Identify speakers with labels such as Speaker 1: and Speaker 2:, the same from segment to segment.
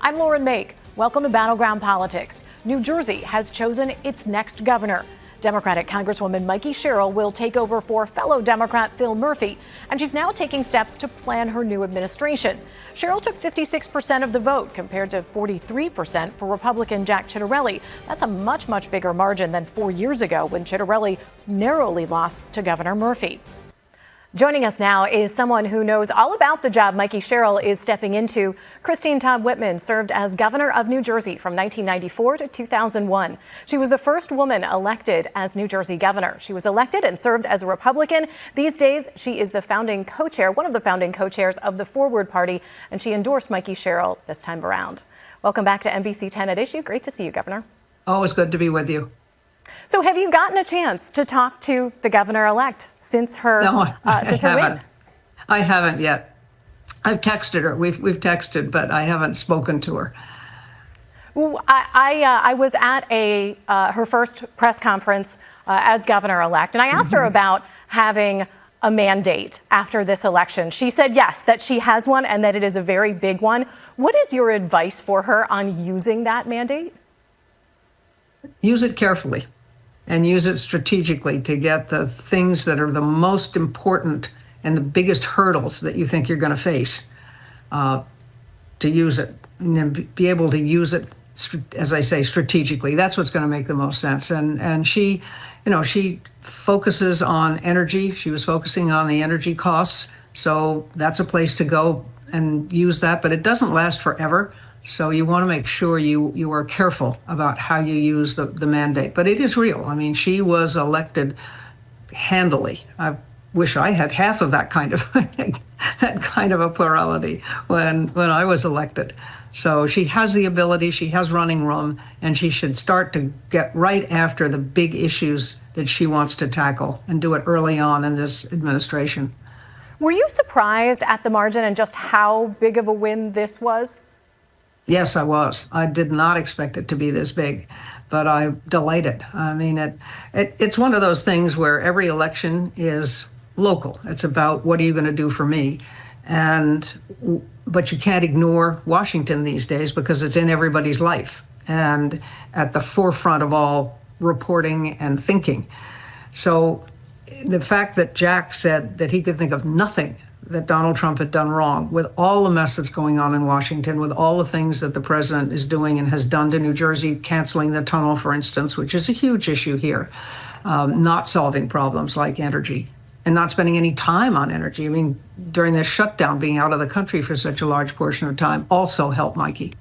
Speaker 1: I'm Lauren Mayk. Welcome to Battleground Politics. New Jersey has chosen its next governor. Democratic Congresswoman Mikie Sherrill will take over for fellow Democrat Phil Murphy, and she's now taking steps to plan her new administration. Sherrill took 56% of the vote compared to 43% for Republican Jack Ciattarelli. That's a much bigger margin than 4 years ago when Ciattarelli narrowly lost to Governor Murphy. Joining us now is someone who knows all about the job Mikie Sherrill is stepping into. Christine Todd Whitman served as governor of New Jersey from 1994 to 2001. She was the first woman elected as New Jersey governor. She was elected and served as a Republican. These days, she is the founding co-chair, one of the founding co-chairs of the Forward Party, and she endorsed Mikie Sherrill this time around. Welcome back to NBC 10 at Issue. Great to see you, Governor.
Speaker 2: Always good to be with you.
Speaker 1: So have you gotten a chance to talk to the governor-elect since her win?
Speaker 2: I haven't yet. I've texted her. We've texted, but I haven't spoken to her.
Speaker 1: Well, I was at her first press conference as governor-elect, and I asked her about having a mandate after this election. She said yes, that she has one and that it is a very big one. What is your advice for her on using that mandate?
Speaker 2: Use it carefully. And use it strategically to get the things that are the most important and the biggest hurdles that you think you're going to face, to use it and then be able to use it, as I say, strategically. That's what's going to make the most sense. And she, she focuses on energy. She was focusing on the energy costs. So that's a place to go and use that. But it doesn't last forever. So you want to make sure you are careful about how you use the mandate. But it is real. I mean, she was elected handily. I wish I had half of that kind of a plurality when I was elected. So she has the ability, she has running room, and she should start to get right after the big issues that she wants to tackle and do it early on in this administration.
Speaker 1: Were you surprised at the margin and just how big of a win this was?
Speaker 2: Yes, I was. I did not expect it to be this big, but I'm delighted. I mean, it's one of those things where every election is local. It's about what are you going to do for me? But you can't ignore Washington these days because it's in everybody's life and at the forefront of all reporting and thinking. So the fact that Jack said that he could think of nothing that Donald Trump had done wrong, with all the mess that's going on in Washington, with all the things that the president is doing and has done to New Jersey, canceling the tunnel, for instance, which is a huge issue here, not solving problems like energy and not spending any time on energy. I mean, during this shutdown, being out of the country for such a large portion of time also helped Mikie.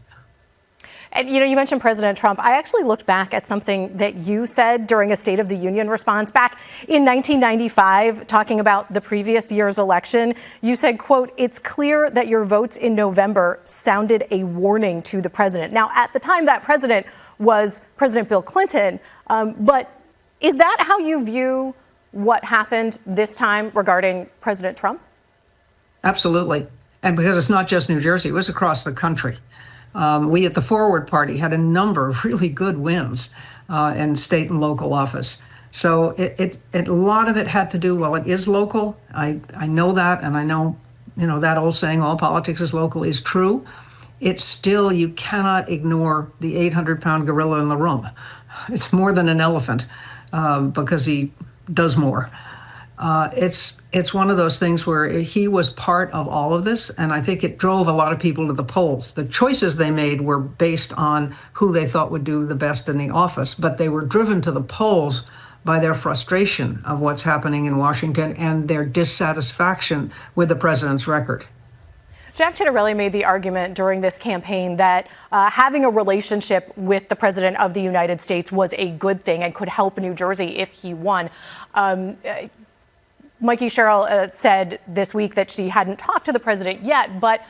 Speaker 1: And, you mentioned President Trump. I actually looked back at something that you said during a State of the Union response back in 1995, talking about the previous year's election. You said, quote, "It's clear that your votes in November sounded a warning to the president." Now, at the time, that president was President Bill Clinton. But is that how you view what happened this time regarding President Trump?
Speaker 2: Absolutely. And because it's not just New Jersey, it was across the country. We at the Forward Party had a number of really good wins in state and local office. So a lot of it had to do, well, it is local. I know that, and I know, that old saying, all politics is local, is true. It's still, you cannot ignore the 800-pound gorilla in the room. It's more than an elephant because he does more. It's one of those things where he was part of all of this, and I think it drove a lot of people to the polls. The choices they made were based on who they thought would do the best in the office, but they were driven to the polls by their frustration of what's happening in Washington and their dissatisfaction with the president's record.
Speaker 1: Jack Ciattarelli made the argument during this campaign that having a relationship with the President of the United States was a good thing and could help New Jersey if he won. Mikie Sherrill said this week that she hadn't talked to the president yet, but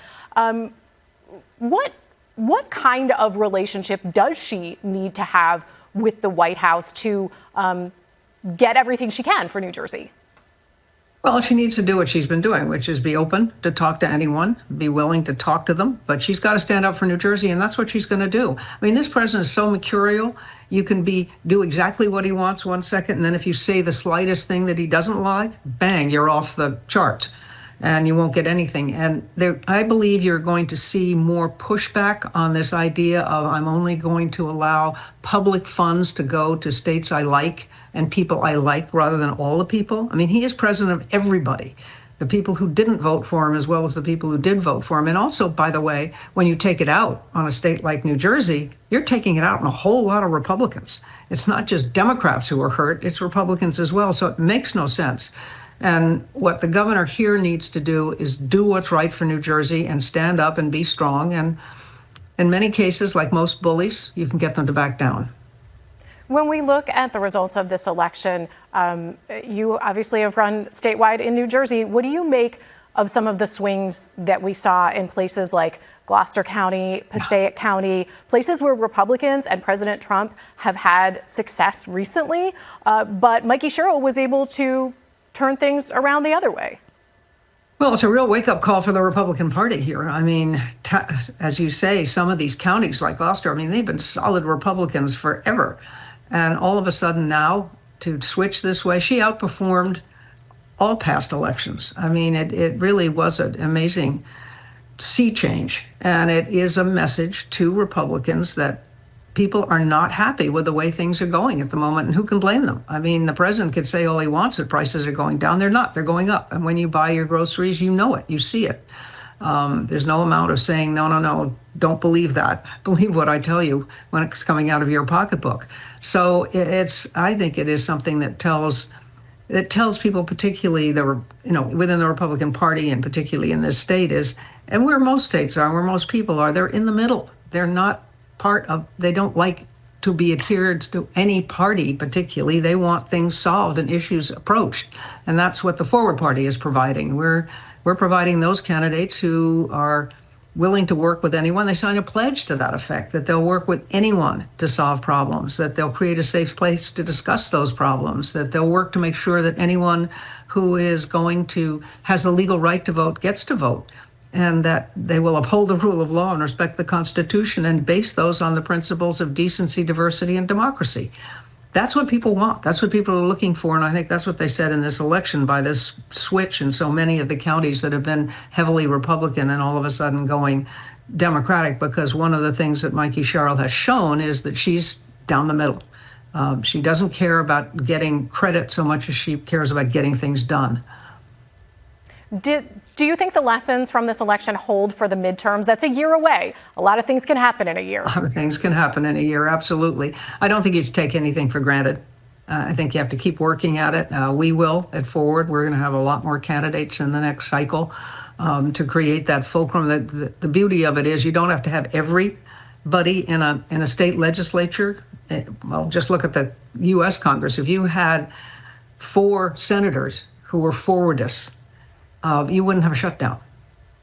Speaker 1: what kind of relationship does she need to have with the White House to get everything she can for New Jersey?
Speaker 2: Well, she needs to do what she's been doing, which is be open to talk to anyone, be willing to talk to them. But she's got to stand up for New Jersey, and that's what she's going to do. I mean, this president is so mercurial. You can do exactly what he wants 1 second, and then if you say the slightest thing that he doesn't like, bang, you're off the charts. and you won't get anything. And there, I believe you're going to see more pushback on this idea of I'm only going to allow public funds to go to states I like and people I like rather than all the people. I mean, he is president of everybody. The people who didn't vote for him as well as the people who did vote for him. And also, by the way, when you take it out on a state like New Jersey, you're taking it out on a whole lot of Republicans. It's not just Democrats who are hurt, it's Republicans as well. So it makes no sense. And what the governor here needs to do is do what's right for New Jersey and stand up and be strong. And in many cases, like most bullies, you can get them to back down.
Speaker 1: When we look at the results of this election, you obviously have run statewide in New Jersey. What do you make of some of the swings that we saw in places like Gloucester County, Passaic County, places where Republicans and President Trump have had success recently, but Mikie Sherrill was able to turn things around the other way?
Speaker 2: Well, it's a real wake-up call for the Republican Party here. I mean, as you say, some of these counties like Gloucester, I mean, they've been solid Republicans forever. And all of a sudden now, to switch this way, she outperformed all past elections. I mean, it really was an amazing sea change. And it is a message to Republicans that people are not happy with the way things are going at the moment. And who can blame them? I mean, the president could say all he wants that prices are going down. They're not. They're going up. And when you buy your groceries, you know it. You see it. There's no amount of saying, no, don't believe that. Believe what I tell you when it's coming out of your pocketbook. So I think it is something that tells people, particularly within the Republican Party and particularly in this state and where most states are, where most people are, they're in the middle. They're not they don't like to be adhered to any party particularly. They want things solved and issues approached. And that's what the Forward Party is providing. We're providing those candidates who are willing to work with anyone. They sign a pledge to that effect, that they'll work with anyone to solve problems, that they'll create a safe place to discuss those problems, that they'll work to make sure that anyone who has the legal right to vote gets to vote, and that they will uphold the rule of law and respect the Constitution and base those on the principles of decency, diversity, and democracy. That's what people want. That's what people are looking for. And I think that's what they said in this election by this switch in so many of the counties that have been heavily Republican and all of a sudden going Democratic, because one of the things that Mikie Sherrill has shown is that she's down the middle. She doesn't care about getting credit so much as she cares about getting things done.
Speaker 1: Do you think the lessons from this election hold for the midterms? That's a year away. A lot of things can happen in a year.
Speaker 2: A lot of things can happen in a year, absolutely. I don't think you should take anything for granted. I think you have to keep working at it. We will at Forward. We're going to have a lot more candidates in the next cycle to create that fulcrum. The beauty of it is you don't have to have everybody in a state legislature. Well, just look at the U.S. Congress. If you had 4 senators who were forwardists, you wouldn't have a shutdown.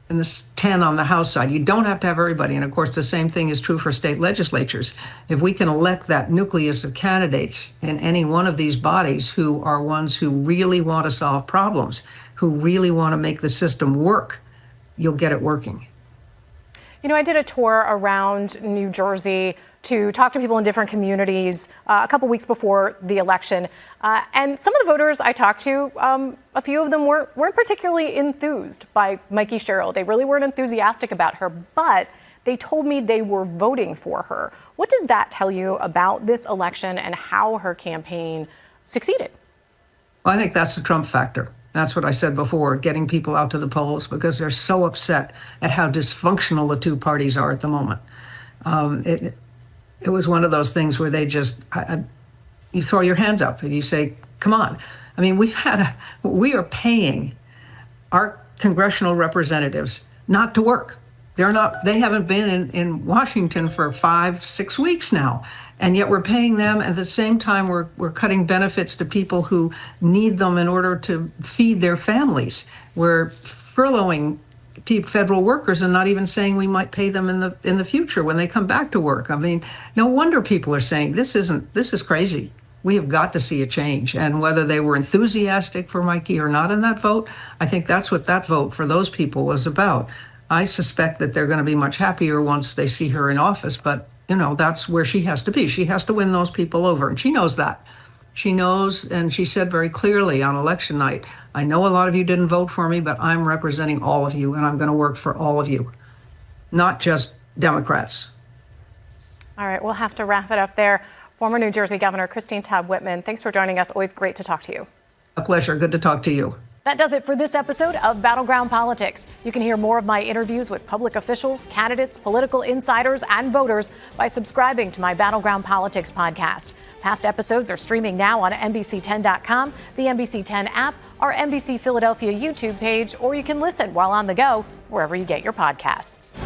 Speaker 2: And this 10 on the House side, you don't have to have everybody. And of course, the same thing is true for state legislatures. If we can elect that nucleus of candidates in any one of these bodies who are ones who really want to solve problems, who really want to make the system work, you'll get it working.
Speaker 1: You know, I did a tour around New Jersey to talk to people in different communities a couple weeks before the election. And some of the voters I talked to, a few of them weren't particularly enthused by Mikie Sherrill. They really weren't enthusiastic about her, but they told me they were voting for her. What does that tell you about this election and how her campaign succeeded?
Speaker 2: Well, I think that's the Trump factor. That's what I said before, getting people out to the polls because they're so upset at how dysfunctional the two parties are at the moment. It was one of those things where they just, you throw your hands up and you say, come on. I mean, we are paying our congressional representatives not to work. They haven't been in Washington for 5-6 weeks now. And yet we're paying them. At the same time, we're cutting benefits to people who need them in order to feed their families. We're furloughing federal workers and not even saying we might pay them in the future when they come back to work. I mean, no wonder people are saying this is crazy. We have got to see a change. And whether they were enthusiastic for Mikie or not in that vote, I think that's what that vote for those people was about. I suspect that they're going to be much happier once they see her in office, but that's where she has to be. She has to win those people over, and she knows that. She knows, and she said very clearly on election night, I know a lot of you didn't vote for me, but I'm representing all of you, and I'm going to work for all of you, not just Democrats.
Speaker 1: All right, we'll have to wrap it up there. Former New Jersey Governor Christine Todd Whitman, thanks for joining us. Always great to talk to you.
Speaker 2: A pleasure. Good to talk to you.
Speaker 1: That does it for this episode of Battleground Politics. You can hear more of my interviews with public officials, candidates, political insiders, and voters by subscribing to my Battleground Politics podcast. Past episodes are streaming now on NBC10.com, the NBC10 app, our NBC Philadelphia YouTube page, or you can listen while on the go wherever you get your podcasts.